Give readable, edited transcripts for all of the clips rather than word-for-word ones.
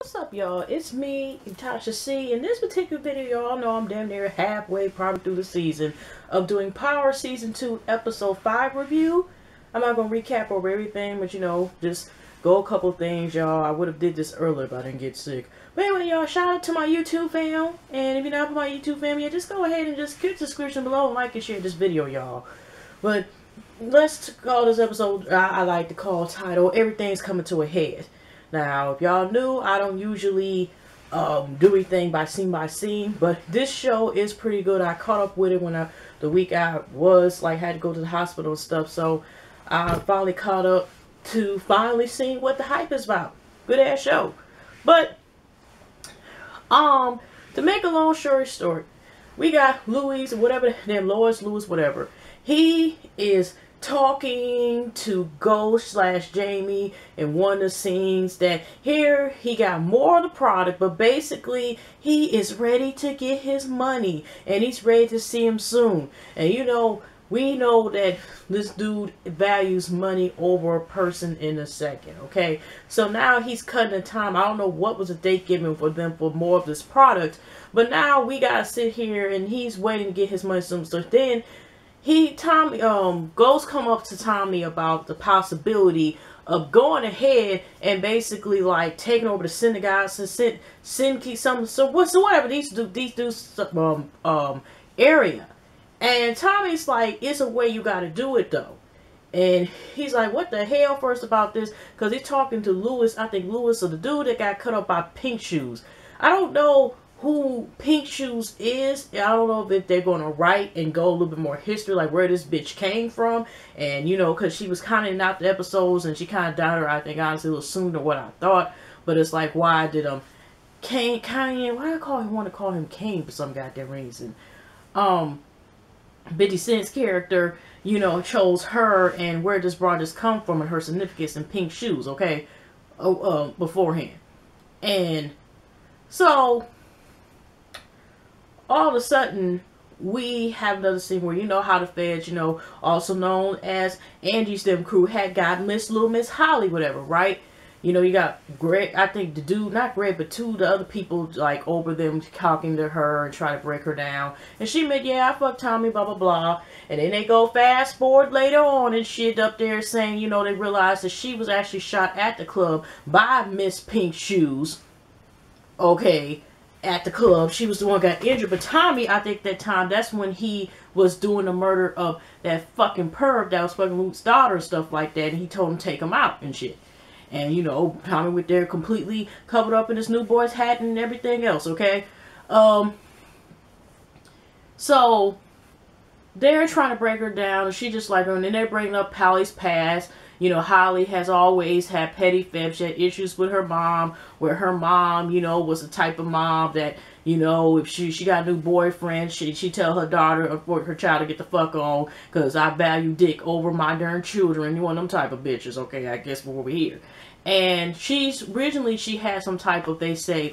What's up, y'all? It's me, Tasha C. In this particular video, y'all know I'm damn near halfway, probably through the season of doing Power Season 2 Episode 5 review. I'm not going to recap over everything, but just go a couple things, y'all. I would have did this earlier, but I didn't get sick. But anyway, y'all, shout out to my YouTube fam. And if you're not my YouTube fam yet, just go ahead and just click the description below and like and share this video, y'all. But let's call this episode, I like to call title, Everything's Coming to a Head. Now, if y'all knew, I don't usually do anything by scene, but this show is pretty good. I caught up with it when the week I was, had to go to the hospital and stuff, so I finally caught up to finally seeing what the hype is about. Good ass show. But, to make a long story short, we got Louis, whatever, then Lois, Louis, whatever. He is talking to Ghost / Jamie in one of the scenes that here he got more of the product, but basically he is ready to get his money and he's ready to see him soon. And we know that this dude values money over a person in a second, okay? So now he's cutting the time. I don't know what was the date given for them for more of this product, but now we gotta sit here and he's waiting to get his money soon. So then Ghost come up to Tommy about the possibility of going ahead and basically taking over the synagogues and whatever these dudes area. And Tommy's like, it's a way you got to do it though. And he's like, what the hell first about this? Because he's talking to Louis. I think Louis or the dude that got cut up by Pink Shoes. I don't know who Pink Shoes is. I don't know if they're going to write and go a little bit more history, like where this bitch came from. And, because she was kind of in out the episodes and she kind of died, or I think honestly a little sooner than what I thought. But it's like, why did Kanye, why do I want to call him Kane for some goddamn reason? 50 Cent's character, chose her, and where does this come from and her significance in Pink Shoes, okay? Beforehand. And so all of a sudden, we have another scene where how the feds, also known as Angie's them crew, had got Little Miss Holly, whatever, right? You got Greg, I think the dude, not Greg, but two of the other people, over them talking to her and trying to break her down. And she meant, yeah, I fucked Tommy, blah, blah, blah. And then they go fast forward later on and shit up there saying, they realized that she was actually shot at the club by Miss Pink Shoes. Okay. At the club. She was the one who got injured. But Tommy, I think that's when he was doing the murder of that fucking perv that was fucking Luke's daughter and stuff like that. And he told him to take him out and shit. And, Tommy went there completely covered up in his new boy's hat and everything else, okay? So, they're trying to break her down. And she just and then they're bringing up Hallie's past. Holly has always had petty fibs. She had issues with her mom, where her mom, was the type of mom that, if she got a new boyfriend, she tell her daughter or her child to get the fuck on, because I value dick over my darn children. You want them type of bitches, okay, I guess we're over here. And originally she had some type of, they say,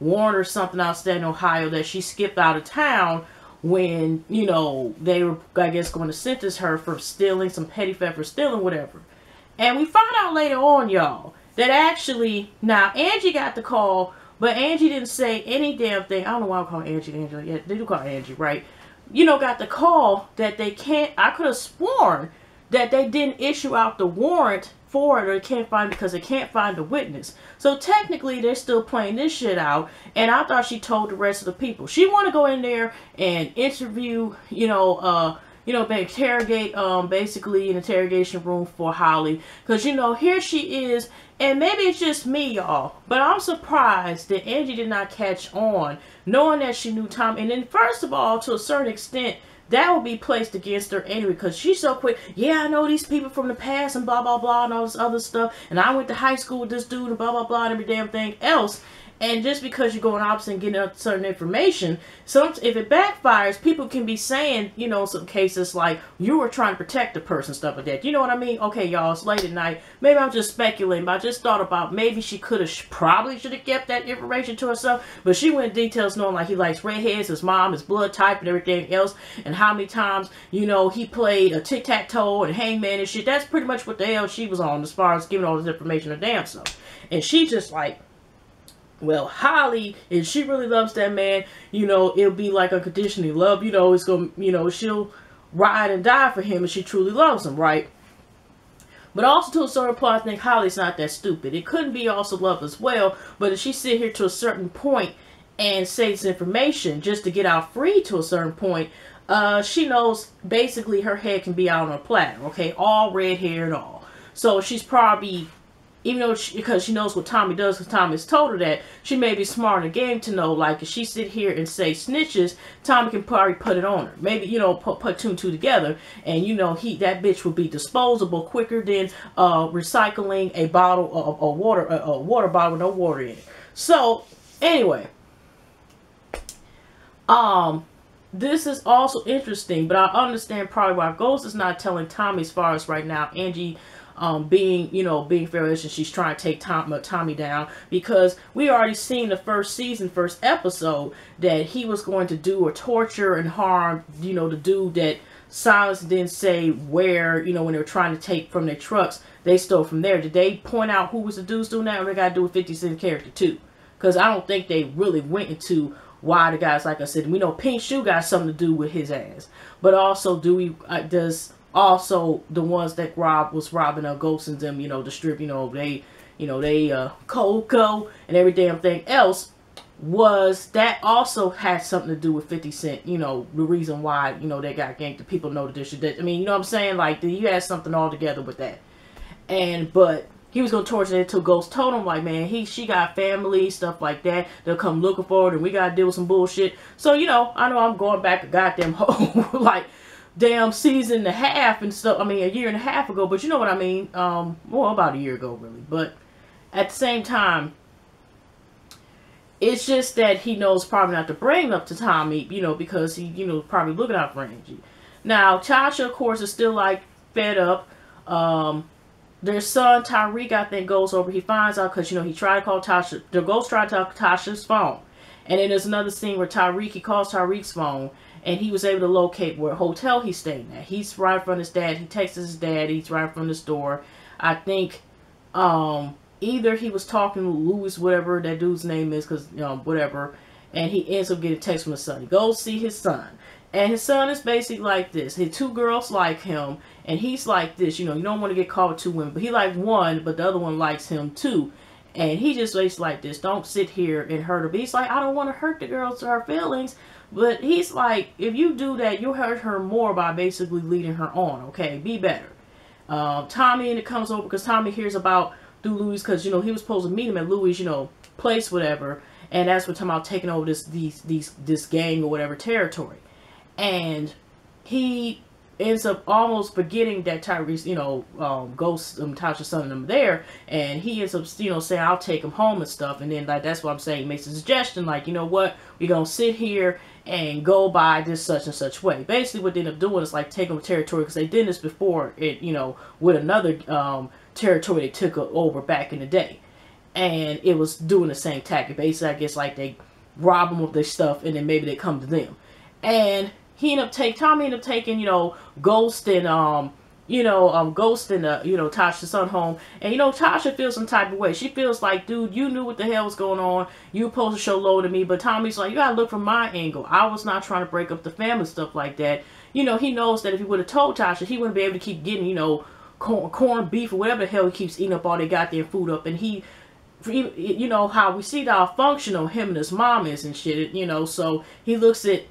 warrant or something outstanding in Ohio that she skipped out of town when, they were, I guess, going to sentence her for stealing, some petty theft for stealing, whatever. And we found out later on, y'all, that actually, now, Angie got the call, but Angie didn't say any damn thing. I don't know why I'm calling Angie Angela. Yeah, they do call Angie, right? Got the call that they can't, I could have sworn that they didn't issue out the warrant for it, or they can't find, because they can't find the witness. So technically, they're still playing this shit out, and I thought she told the rest of the people. She want to go in there and interview, interrogate, basically an interrogation room for Holly. Because, here she is, and maybe it's just me, y'all, but I'm surprised that Angie did not catch on, knowing that she knew Tom. And then, first of all, to a certain extent, that will be placed against her anyway, because she's so quick. Yeah, I know these people from the past and blah, blah, blah, and all this other stuff. And I went to high school with this dude and blah, blah, blah, and every damn thing else. And just because you're going opposite and getting certain information, if it backfires, people can be saying, some cases like you were trying to protect the person, stuff like that. You know what I mean? Okay, y'all, it's late at night. Maybe I'm just speculating, but I just thought about maybe she probably should have kept that information to herself. But she went in details knowing he likes redheads, his mom, his blood type, and everything else, and how many times, he played a tic-tac-toe and hangman and shit. That's pretty much what the hell she was on as far as giving all this information to damn self. And she just Well, Holly, if she really loves that man, you know, it'll be like unconditionally love. You know, it's gonna, you know, she'll ride and die for him if she truly loves him, right? But also to a certain point, I think Holly's not that stupid. It couldn't be also love as well, but if she sit here to a certain point and say this information just to get out free to a certain point, she knows basically her head can be out on a platter, okay? All red hair and all. So she's probably, even though because she knows what Tommy does, because Tommy has told her that, she may be smart in the game to know, like, if she sit here and say snitches, Tommy can probably put it on her. Maybe, you know, put two and two together, and, you know, that bitch will be disposable quicker than recycling a bottle of water, a water bottle with no water in it. So, anyway, this is also interesting, but I understand probably why Ghost is not telling Tommy as far as right now, Angie being fearless, and she's trying to take Tommy down, because we already seen the first season, first episode, that he was going to do or torture and harm, you know, the dude that Silence didn't say where, you know, when they were trying to take from their trucks, they stole from there. Did they point out who was the dudes doing that, or they got to do with 50 Cent character too? Because I don't think they really went into why the guys, like I said, we know Pink Shoe got something to do with his ass, but also does also the ones that was robbing Ghost and them, you know, the strip, they Coco and every damn thing else, was that also had something to do with 50 Cent, you know, the reason why, you know, they got ganked. The people know the shit. I mean, you know what I'm saying? Like, you had something all together with that. But he was gonna torture it until Ghost told him, like, man, she got family, stuff like that. They'll come looking for it, and we gotta deal with some bullshit. So, you know I'm going back a goddamn whole like damn season and a half and stuff. I mean, a year and a half ago, but you know what I mean. Well, about a year ago, really. But at the same time, it's just that he knows probably not to bring up to Tommy, you know, because he, you know, probably looking out for Angie. Now, Tasha, of course, is still like fed up. Their son Tariq, I think, goes over. He finds out because, you know, he tried to call Tasha. The ghost tried to talk Tasha's phone, and then there's another scene where he calls Tariq's phone, and he was able to locate where hotel he's staying at. He's right in front of his dad. He texts his dad. He's right in front of the store. I think either he was talking to Louis, whatever that dude's name is, because, you know, whatever, and he ends up getting a text from his son. He goes see his son, and his son is basically like this. His two girls like him, and he's like this. You know, you don't want to get caught with two women, but he like one, but the other one likes him too. And he just basically like this. Don't sit here and hurt her. But he's like, I don't want to hurt the girls to her feelings. But he's like, if you do that, you'll hurt her more by basically leading her on. Okay, be better. Tommy, and it comes over because Tommy hears about through Louis, because, you know, he was supposed to meet him at Louis, you know, place, whatever. And that's what talking about taking over this gang or whatever territory. And he ends up almost forgetting that Tyrese, you know, Ghost, Tasha's son and them there, and he ends up, you know, saying, I'll take him home and stuff. And then, like, that's what I'm saying, he makes a suggestion, like, you know what, we're gonna sit here and go by this such and such way. Basically what they end up doing is like taking over territory, because they did this before, it, you know, with another territory they took over back in the day, and it was doing the same tactic. Basically, I guess, like, they rob them of their stuff, and then maybe they come to them. And Tommy ended up taking, you know, Ghost and you know, Tasha's son home. And, you know, Tasha feels some type of way. She feels like, dude, you knew what the hell was going on. You were supposed to show low to me. But Tommy's like, you gotta look from my angle. I was not trying to break up the family, stuff like that. You know, he knows that if he would have told Tasha, he wouldn't be able to keep getting, you know, corned beef or whatever the hell he keeps eating up all they got their food up. And he, you know, how we see how functional him and his mom is and shit, you know. So he looks at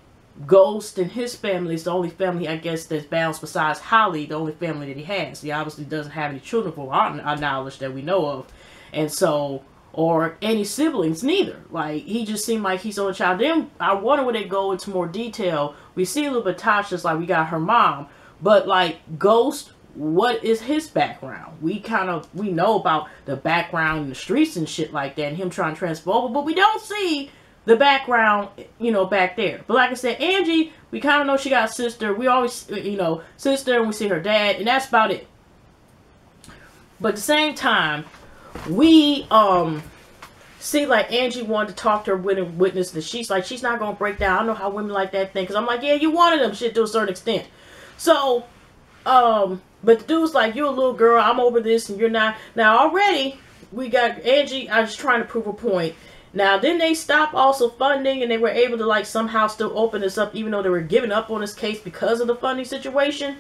Ghost and his family is the only family, I guess, that's balanced besides Holly, the only family that he has. He obviously doesn't have any children for our knowledge that we know of. And so, or any siblings, neither. Like, he just seemed like he's only child. Then, I wonder when they go into more detail. We see a little bit of Tasha's, like, we got her mom. But, like, Ghost, what is his background? We know about the background in the streets and shit like that, and him trying to transfer over, but we don't see the background, you know, back there. But like I said, Angie, we kind of know she got a sister. We always, you know, sister, and we see her dad, and that's about it. But at the same time, we see, like, Angie wanted to talk to her witness, and she's like, she's not gonna break down. I know how women like that thing, because I'm like, yeah, you wanted them shit to a certain extent. So, but the dude's like, you're a little girl, I'm over this, and you're not. Now already, we got Angie, I was trying to prove a point. Now, then they stopped also funding, and they were able to like somehow still open this up, even though they were giving up on this case because of the funding situation.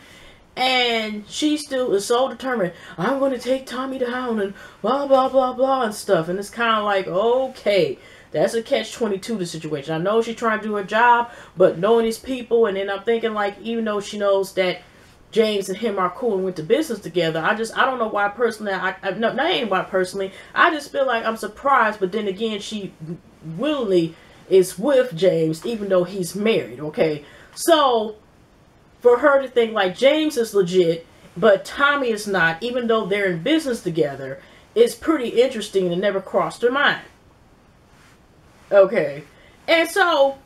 And she still is so determined. I'm going to take Tommy down and blah, blah, blah, blah and stuff. And it's kind of like, okay, that's a catch-22 to the situation. I know she's trying to do her job, but knowing these people, and then I'm thinking like, even though she knows that James and him are cool and went to business together, I don't know why personally, no, not even why personally, I just feel like I'm surprised, but then again, she willingly is with James, even though he's married, okay? So, for her to think like James is legit, but Tommy is not, even though they're in business together, is pretty interesting and never crossed her mind. Okay. And so,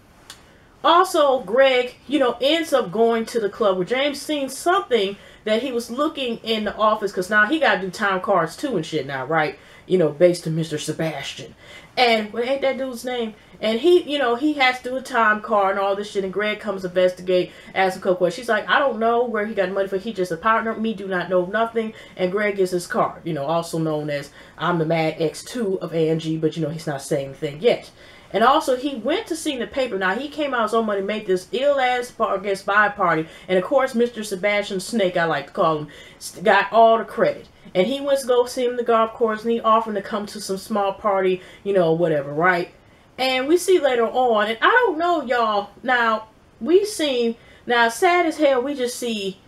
also, Greg, ends up going to the club where James seen something that he was looking in the office, because now he got to do time cards too and shit now, right? Based on Mr. Sebastian. And what ain't that dude's name? And he, he has to do a time card and all this shit. And Greg comes to investigate, asks him a couple questions. She's like, I don't know where he got money for. He just a partner. Me do not know nothing. And Greg gets his card, also known as I'm the Mad X2 of Angie, but he's not saying anything yet. And also, he went to see the paper. Now, he came out his own money, made this ill-ass against spy party. And, of course, Mr. Sebastian Snake, I like to call him, got all the credit. And he went to go see him in the golf course, and he offered to come to some small party, whatever, right? And we see later on, and I don't know, y'all. Now, sad as hell, we just see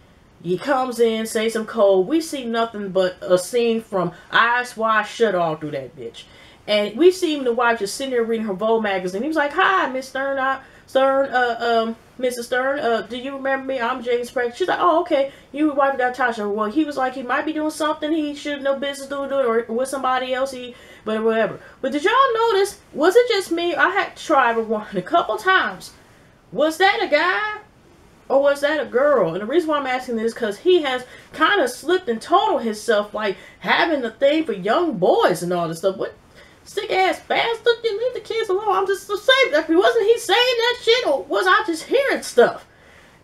he comes in, say some code. We see nothing but a scene from Eyes Wide Shut all through that bitch. And we see him, the wife, just sitting there reading her Vogue magazine. He was like, "Hi, Miss Stern, Mrs. Stern, do you remember me? I'm James Frank." She's like, "Oh, okay. You wife got Tasha." Well, he was like, he might be doing something he should no business doing, or with somebody else. But whatever. But did y'all notice? Was it just me? I had to try rewind a couple times. Was that a guy? Or was that a girl? And the reason why I'm asking this is because he has kind of slipped and told himself like having the thing for young boys and all this stuff. What? Sick ass bastard, you leave the kids alone. I'm just the same. Wasn't he saying that shit, or was I just hearing stuff?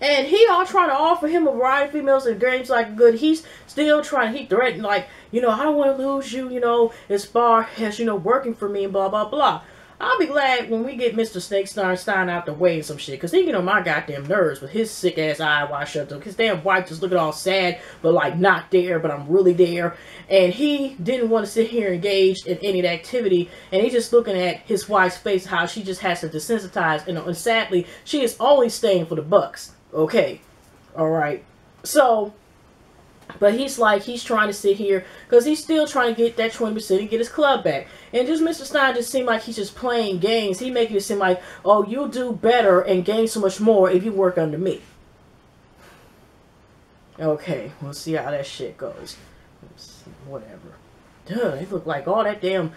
And he all trying to offer him a variety of females, and James like good. He's still trying. He threatened like, I don't want to lose you, as far as working for me and blah blah blah. I'll be glad when we get Mr. Snake Stein out the way and some shit. Because he my goddamn nerves with his sick ass eye wide shut up. His damn wife just looking all sad, but like not there, but I'm really there. And he didn't want to sit here engaged in any activity. And he's just looking at his wife's face, how she just has to desensitize. And sadly, she is only staying for the bucks. Okay. Alright. So, but he's trying to sit here because he's still trying to get that 20% and get his club back. And just Mr. Stein just seemed like he's just playing games. He making it seem like, oh, you'll do better and gain so much more if you work under me. Okay, we'll see how that shit goes. Whatever. Duh, they look like all that damn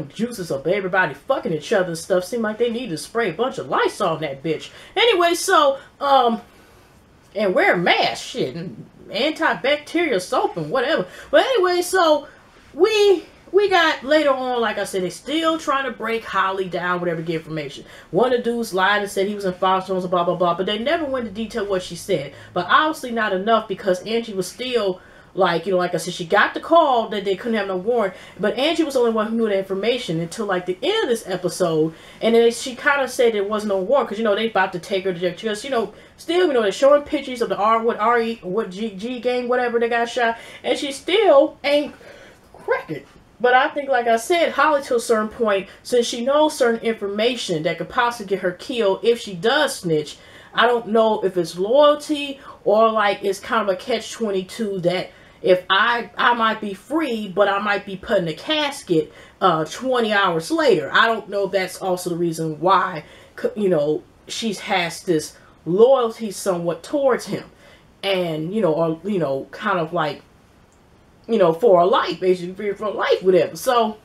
juices of everybody fucking each other and stuff. Seem like they need to spray a bunch of lights on that bitch. Anyway, so, and wear masks, shit, and antibacterial soap and whatever. But anyway, so we got later on, like I said, they still trying to break Holly down, whatever, get information. One of the dudes lied and said he was in Fox and blah blah blah, but they never went into detail what she said. But obviously not enough, because Angie was still like, like I said, she got the call that they couldn't have no warrant, but Angie was the only one who knew the information until like the end of this episode, and then she kind of said there was no warrant because they about to take her to jail because still they're showing pictures of the G gang, whatever, they got shot, and she still ain't cracking. But I think, like I said, Holly to a certain point, since she knows certain information that could possibly get her killed if she does snitch, I don't know if it's loyalty or like it's kind of a catch-22 that if I might be free, but I might be put in a casket 20 hours later. I don't know if that's also the reason why, she has this loyalty somewhat towards him. And, or, kind of like, for a life, basically, for life, whatever. So,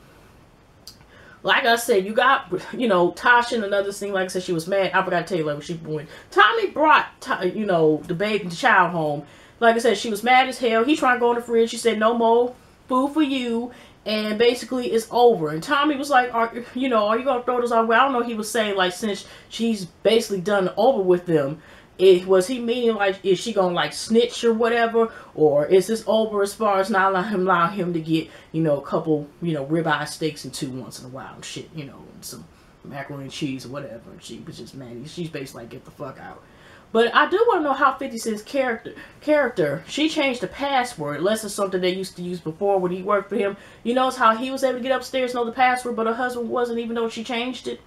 like I said, you got, Tasha and another thing, like I said, she was mad. I forgot to tell you, like, when she went. Tommy brought, the baby, the child home. Like I said, she was mad as hell. He tried to go in the fridge. She said, no more food for you. And basically, it's over. And Tommy was like, are you going to throw this out? Well, I don't know. He was saying, like, since she's basically done over with them, Was he meaning like, is she gonna like snitch or whatever, or is this over as far as not allow him to get, you know, a couple, you know, ribeye steaks and two once in a while and shit, you know, and some macaroni and cheese or whatever. And she was just mad. She's basically like, get the fuck out. But I do want to know how 50 Cent's character, she changed the password. Unless it's something they used to use before when he worked for him. You notice how he was able to get upstairs and know the password, but her husband wasn't, even though she changed it?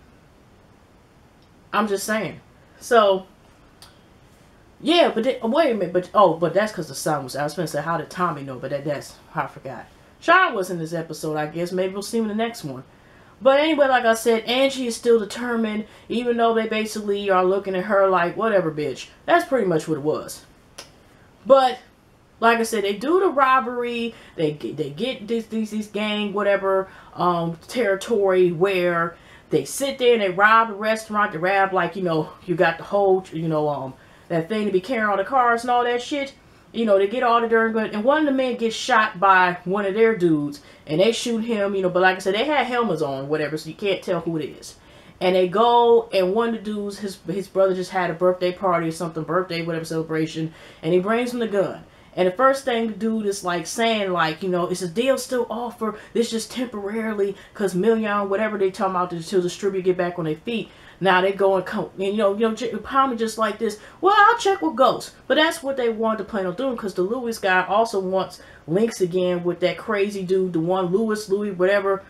I'm just saying. So, yeah, but wait a minute. But that's because the sun was out. I was going to say, how did Tommy know? But that's how I forgot. Sean was in this episode, I guess. Maybe we'll see him in the next one. But anyway, like I said, Angie is still determined, even though they basically are looking at her like, whatever, bitch. That's pretty much what it was. But, like I said, they do the robbery. They get these gang, whatever, territory where they sit there and they rob the restaurant. They rob, like, you know, you got the whole, you know, that thing to be carrying all the cars and all that shit. You know, they get all the dirt, and one of the men gets shot by one of their dudes, and they shoot him, you know, but like I said, they had helmets on, whatever, so you can't tell who it is. And they go, and one of the dudes, his brother just had a birthday party or something, birthday, whatever, celebration, and he brings him the gun. And the first thing the dude is like saying, like, you know, is the deal still offer? This just temporarily, because Million, whatever they talking about, to distribute, get back on their feet. Now they go and come, and you know, Palmer just like this. Well, I'll check with Ghost, but that's what they wanted to plan on doing, because the Lewis guy also wants links again with that crazy dude, the one Louis, whatever.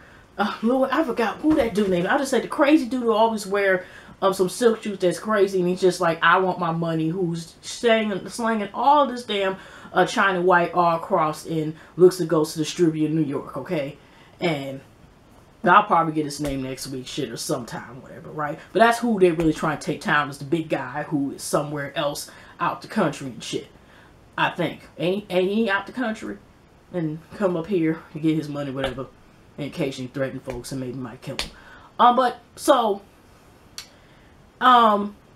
Louis, I forgot who that dude named. I just said the crazy dude who always wear some silk shoes that's crazy, and he's just like, I want my money. Who's slanging all this damn China white all across and looks to Ghost to distribute in New York, okay, and. I'll probably get his name next week, shit, or sometime, whatever, right? But that's who they're really trying to take down, is the big guy who is somewhere else out the country and shit. I think. Ain't he out the country? And come up here to get his money, whatever, and occasionally threaten folks and maybe might kill him.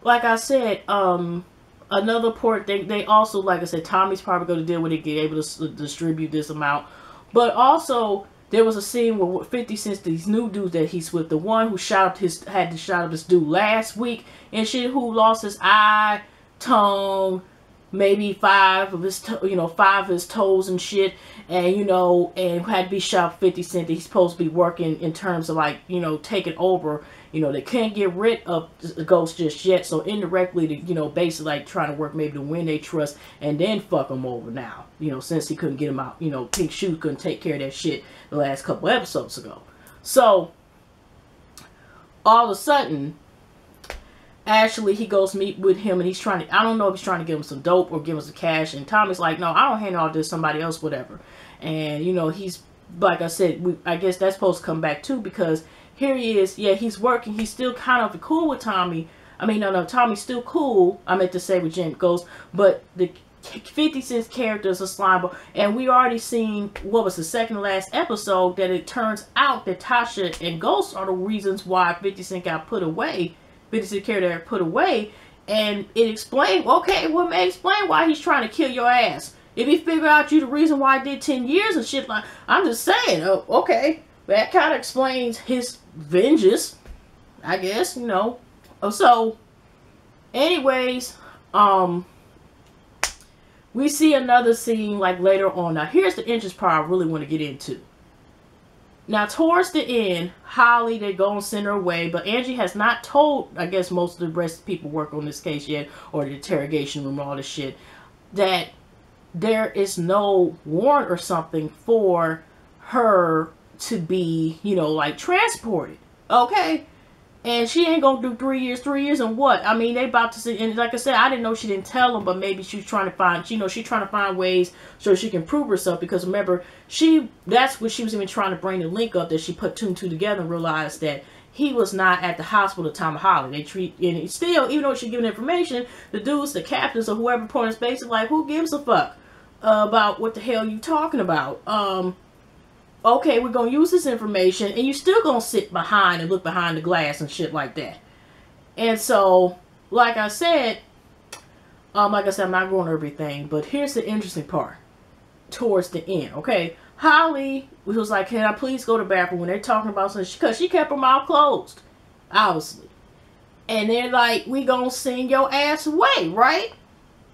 Like I said, another important thing, they also, like I said, Tommy's probably going to deal with it, get able to distribute this amount. But also, there was a scene where 50 Cent, these new dudes that he's with, the one who had to shot up this dude last week and shit, who lost his eye, tongue, maybe 5 of his toes and shit, and you know, and had to be shot 50 Cent. He's supposed to be working in terms of, like, you know, taking over. You know, they can't get rid of the Ghost just yet, so indirectly, you know, basically like trying to work maybe to win their trust and then fuck him over now. You know, since he couldn't get him out. You know, Pink Shoes couldn't take care of that shit the last couple episodes ago. So, all of a sudden, actually, he goes meet with him, and he's trying to, I don't know if he's trying to give him some dope or give him some cash, and Tommy's like, no, I don't handle all this, somebody else, whatever. And, you know, he's, like I said, I guess that's supposed to come back too, because here he is, yeah, he's working, he's still kind of cool with Tommy. I mean, no, Tommy's still cool, I meant to say with Jim Ghost, but the 50 Cent's character is a slime ball, and we already seen, what was the second to last episode, that it turns out that Tasha and Ghost are the reasons why 50 Cent got put away, 50 Cent character got put away, and it explained, okay, well, may explain why he's trying to kill your ass. If he figure out you the reason why I did 10 years and shit, like, I'm just saying, okay, that kind of explains his vengeance, I guess, you know. So, anyways, we see another scene, like, later on. Now, here's the interest part I really want to get into. Now, towards the end, Holly, they're going to send her away, but Angie has not told, I guess, most of the rest of the people work on this case yet, or the interrogation room, all this shit, that there is no warrant or something for her to be, you know, like, transported, okay? And she ain't gonna do 3 years. 3 years and what? I mean, they about to see, and like I said, I didn't know she didn't tell them, but maybe she's trying to find, you know, she's trying to find ways so she can prove herself, because remember, that's what she was even trying to bring the link up, that she put 2 and 2 together and realized that he was not at the hospital at the time of Holly. And still, even though she's giving information, the dudes, the captains, or whoever put in space, like, who gives a fuck about what the hell you talking about? Okay, we're going to use this information, and you still going to sit behind and look behind the glass and shit like that. And so, like I said, I'm not going over everything, but here's the interesting part. Towards the end, okay? Holly was like, can I please go to the bathroom when they're talking about something? Because she kept her mouth closed, obviously. And they're like, we gonna send your ass away, right?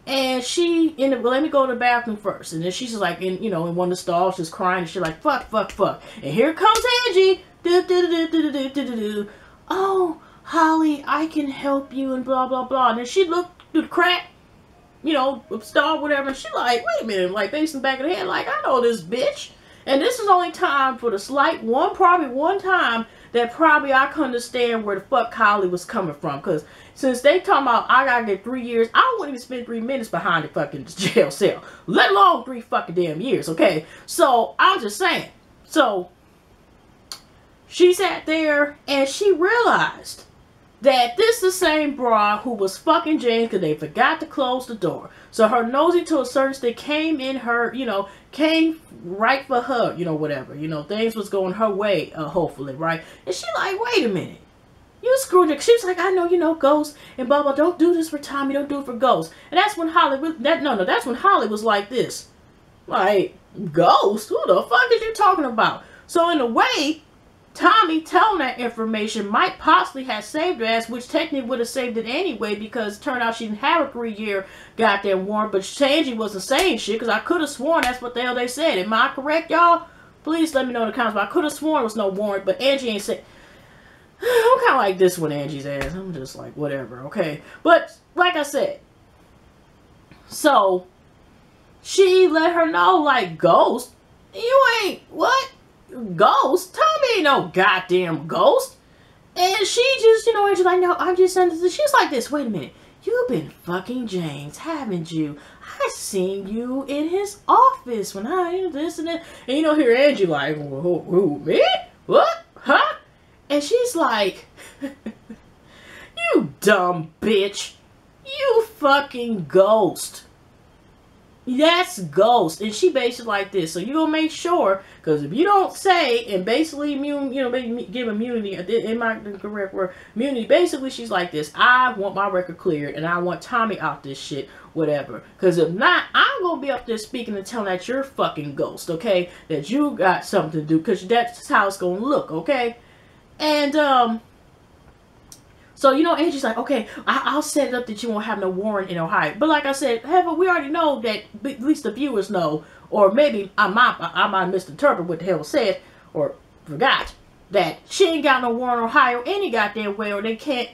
And she let me go to the bathroom first. And then she's just like in one of the stalls just crying and she's like, fuck, fuck, fuck. And here comes Angie. Do, do, do, do, do, do, do, do. Oh, Holly, I can help you and blah, blah, blah. And then she looked through the crack, stall, whatever. And she like, wait a minute, like facing back of the head, like, I know this bitch. And this is only time for the slight probably one time that probably I can understand where the fuck Holly was coming from. Because since they talking about I gotta get 3 years, I don't want to spend 3 minutes behind the fucking jail cell. Let alone 3 fucking damn years, okay? So, I'm just saying. So, she sat there and she realized that this is the same bra who was fucking James because they forgot to close the door. So her nosy to a certain extent came in her, came right for her, whatever. Things was going her way, hopefully, right? And she like, wait a minute. You screwed her. She was like, I know, Ghost, and blah, blah, don't do this for Tommy, don't do it for Ghost. And that's when Holly, that's when Holly was like this. Like, Ghost? Who the fuck is you talking about? So in a way, Tommy telling that information might possibly have saved her ass, which technically would have saved it anyway, because it turned out she didn't have a 3-year goddamn warrant, but Angie wasn't saying shit, because I could have sworn that's what the hell they said. Am I correct, y'all? Please let me know in the comments, but I could have sworn there was no warrant, but Angie ain't said. I'm kind of like this one, Angie's ass. I'm just like, whatever, okay? But, like I said, so, she let her know, like, Ghost, you ain't, what? Ghost? Tommy ain't no goddamn ghost. And she just, Angie's like, no, I'm just saying this. She's like this, wait a minute. You've been fucking James, haven't you? I seen you in his office when I this and that. And here Angie like, who, me? What? Huh? And she's like, you dumb bitch. You fucking Ghost. That's Ghost. And she basically like this. So you gonna make sure, because if you don't say and basically give immunity, in my correct word, immunity, basically she's like this. I want my record cleared and I want Tommy out this shit, whatever. Because if not, I'm gonna be up there speaking and telling that you're fucking Ghost, okay? That you got something to do, because that's how it's gonna look, okay? And so, Angie's like, okay, I'll set it up that you won't have no warrant in Ohio. But like I said, we already know that, at least the viewers know, or maybe I might misinterpret what the hell was said, or forgot, that she ain't got no warrant in Ohio any goddamn way, or they can't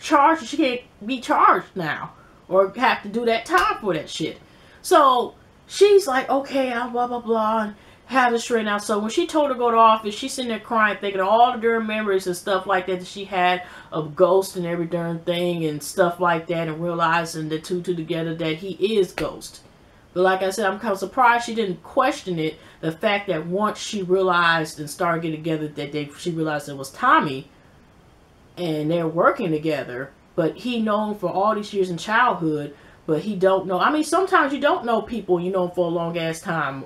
charge, she can't be charged now, or have to do that time for that shit. So, she's like, okay, I'll blah, blah, blah, and have it straightened out. So when she told her to go to office, she's sitting there crying, thinking of all the darn memories and stuff like that she had of Ghost and every darn thing and stuff like that, and realizing the two together that he is Ghost. But like I said, I'm kind of surprised she didn't question it. The fact that once she realized and started getting together that she realized it was Tommy and they're working together, but he known for all these years in childhood, but he don't know. I mean, sometimes you don't know people, for a long ass time,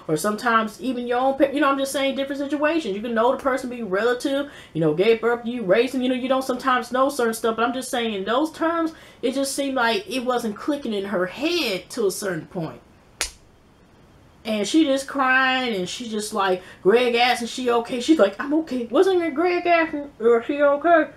or sometimes even your own, I'm just saying different situations. You can know the person, be relative, gave birth to you, raised him, you don't sometimes know certain stuff, but I'm just saying in those terms, it just seemed like it wasn't clicking in her head to a certain point. And she just crying, and she just like, Greg asked, is she okay? She's like, I'm okay. Wasn't it Greg asking, is she okay?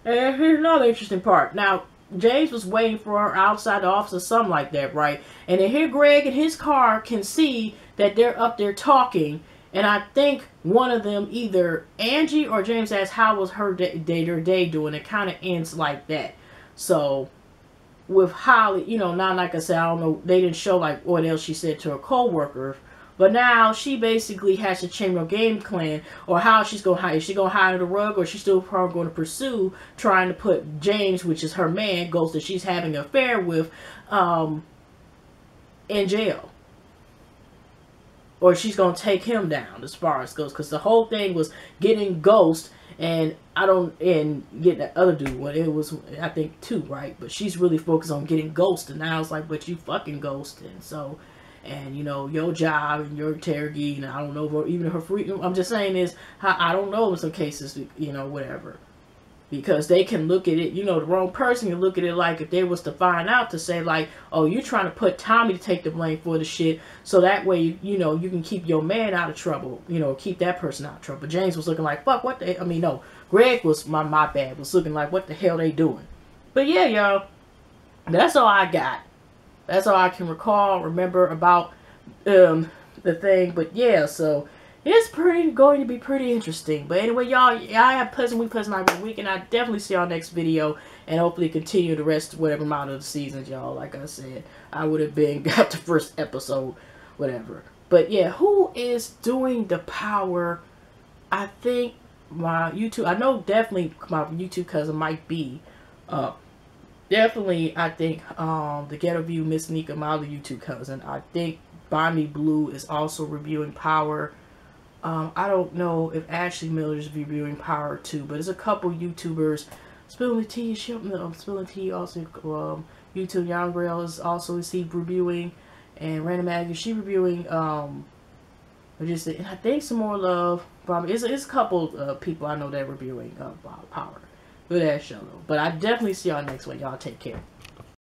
And here's another interesting part. Now, James was waiting for her outside the office or something like that, right? And then here Greg in his car can see that they're up there talking. And I think one of them, either Angie or James, asked how was her day doing. It kind of ends like that. So with Holly, now like I said, I don't know, they didn't show like what else she said to her co-worker. But now she basically has to change her game plan, or how she's going to hide. Is she going to hide the rug, or is she still probably going to pursue trying to put James, which is her man, Ghost, that she's having an affair with, in jail? Or she's going to take him down as far as goes. Because the whole thing was getting Ghost, and getting that other dude. Well, it was, I think, 2, right? But she's really focused on getting Ghost, and now it's like, but you fucking Ghost, and so... And, your job and your interrogate, and I don't know, even her freedom. I'm just saying is, I don't know in some cases, whatever. Because they can look at it, the wrong person can look at it like if they was to find out to say like, oh, you're trying to put Tommy to take the blame for the shit. So that way, you can keep your man out of trouble, keep that person out of trouble. But James was looking like, fuck, what the, no, Greg was, my bad, was looking like, what the hell they doing? But yeah, y'all, that's all I got. That's all I can remember about the thing. But yeah, so it's going to be pretty interesting. But anyway, y'all have pleasant week, and I definitely see y'all next video, and hopefully continue the rest, whatever amount of the seasons, y'all. Like I said, I would have got the first episode, whatever. But yeah, who is doing the power? I think my YouTube, I know definitely my YouTube cousin might be, definitely, I think, the Ghetto View, Miss Nika, my other YouTube cousin. I think Bonnie Blue is also reviewing Power. I don't know if Ashley Miller is reviewing Power too, but there's a couple YouTubers. Spilling the Tea, Spilling Tea also, YouTube Young Grail is also, reviewing, and Random Aggie, she reviewing, and I think some more love. It's a couple people I know that are reviewing Power. Good ass show though. But I definitely see y'all next week. Y'all take care.